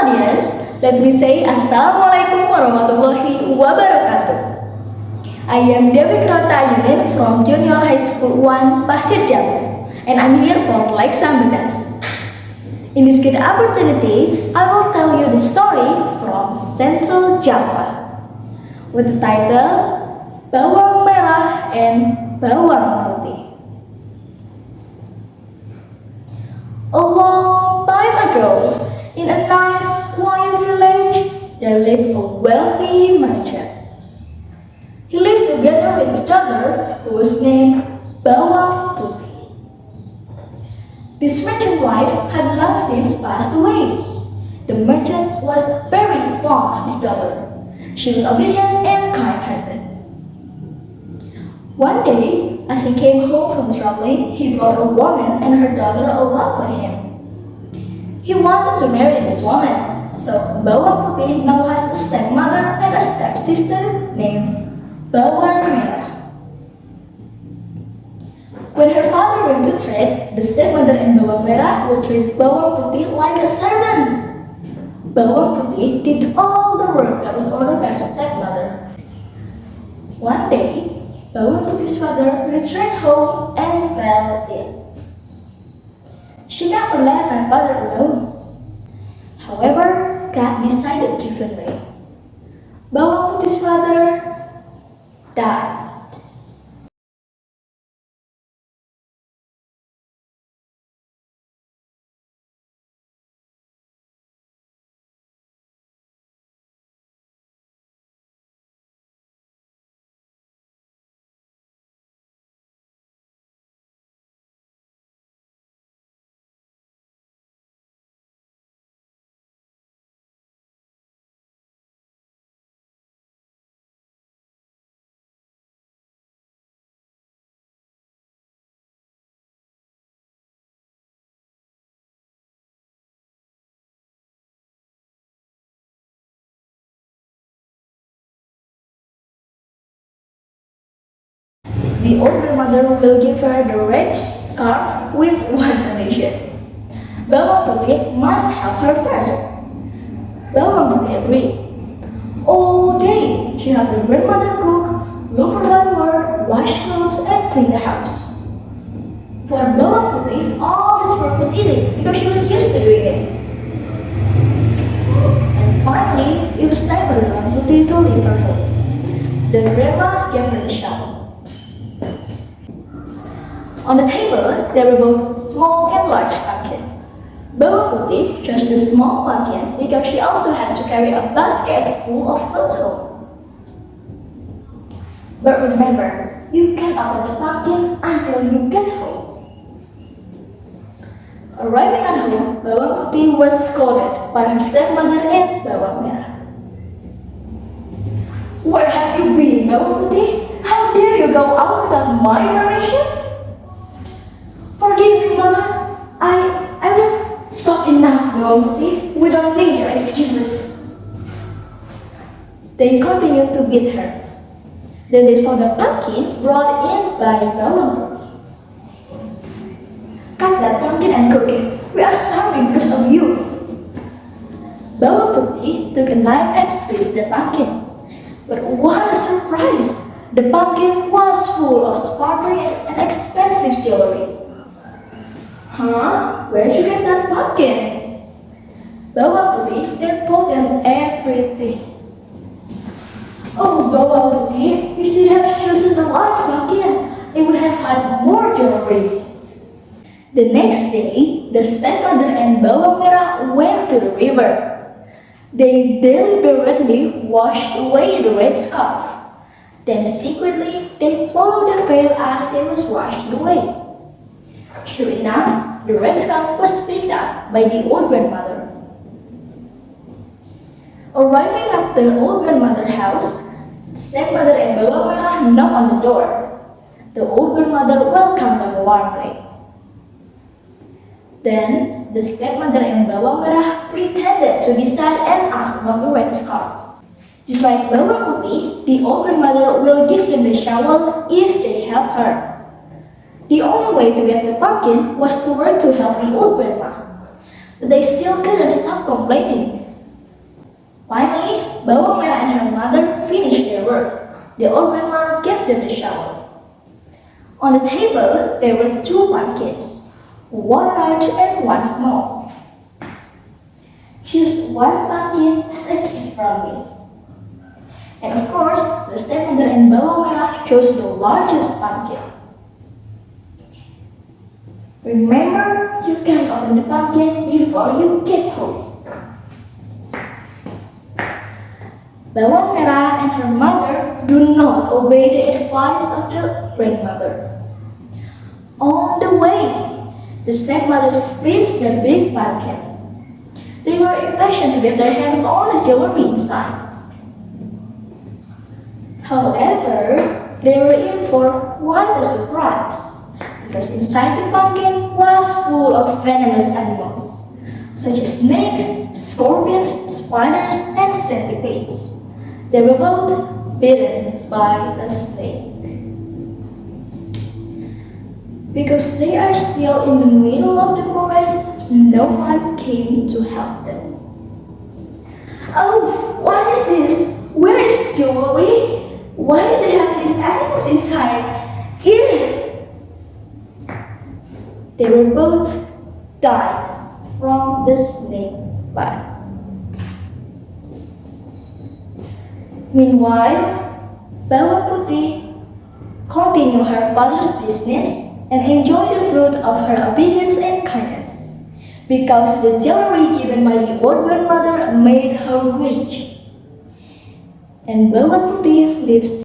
audience, let me say Assalamualaikum warahmatullahi wabarakatuh. I am Dewi Qurrota Ayunin from Junior High School 1 Pasirjambu, and I'm here for like Sambudas. In this good opportunity, I will tell you the story from Central Java with the title Bawang Merah and Bawang Putih. A long time ago, in a nice, quiet village, there lived a wealthy merchant. He lived together with his daughter, who was named Bawang Putih. This merchant's wife had long since passed away. The merchant was very fond of his daughter. She was obedient and kind-hearted. One day, as he came home from traveling, he brought a woman and her daughter along with him. He wanted to marry this woman, so Bawang Putih now has a stepmother and a stepsister named Bawang Merah. When her father went to trade, the stepmother and Bawang Merah would treat Bawang Putih like a servant. Bawang Putih did all the work that was ordered by her stepmother. One day, Bawang Putih's father returned home and fell ill. She never left her father alone. However, God decided differently. Bawang Putih's father died. The old grandmother will give her the red scarf with one condition. Bawang Putih must help her first. Bawang Putih agreed. All day, she helped the grandmother cook, look for firewood, wash clothes, and clean the house. For Bawang Putih, all this work was easy because she was used to doing it. And finally, it was time for Bawang Putih to leave her home. The grandma gave her the shovel. On the table, there were both small and large pumpkins. Bawang Putih chose the small pumpkin because she also had to carry a basket full of clothes home. But remember, you can't open the pumpkin until you get home. Arriving at home, Bawang Putih was scolded by her stepmother and Bawang Merah. "Where have you been, Bawang Putih? How dare you go out without my permission?" "Forgive me, Mother. I was..." "Stop enough, Bawang Putih. We don't need your excuses." They continued to beat her. Then they saw the pumpkin brought in by Bawang Putih. "Cut that pumpkin and cook it. We are starving because of you." Bawang Putih took a knife and split the pumpkin. But what a surprise! The pumpkin was full of sparkling and expensive jewelry. "Huh? Where did you get that pumpkin?" Bawang Putih then told them everything. "Oh, Bawang Putih, you should have chosen the large pumpkin. It would have had more jewelry." The next day, the stepmother and Bawang Merah went to the river. They deliberately washed away the red scarf. Then secretly, they followed the veil as it was washed away. Sure enough, the red scarf was picked up by the old grandmother. Arriving at the old grandmother's house, the stepmother and Bawang Merah knocked on the door. The old grandmother welcomed them warmly. Then, the stepmother and Bawang Merah pretended to be sad and asked about the red scarf. Just like Bawang Putih, the old grandmother will give them the shovel if they help her. The only way to get the pumpkin was to work to help the old grandma. But they still couldn't stop complaining. their work, the old grandma gave them a shower. On the table, there were 2 pumpkins, one large and one small. Choose one pumpkin as a gift from me. And of course, the stepmother and bawang merah chose the largest pumpkin. Remember, you can open the pumpkin before you get home. Bawang merah and her mother do not obey the advice of the grandmother. On the way, the stepmother splits the big pumpkin. They were impatient to get their hands on the jewelry inside. However, they were in for quite a surprise, because inside the pumpkin was full of venomous animals, such as snakes, scorpions, spiders, and centipedes. They were both bitten by a snake. Because they are still in the middle of the forest, no one came to help them. Oh, what is this? Where is jewelry? Why do they have these animals inside? Ew! They were both died from the snake bite. Meanwhile, Bawang Putih continued her father's business and enjoyed the fruit of her obedience and kindness, because the jewelry given by the old grandmother made her rich. And Bawang Putih lives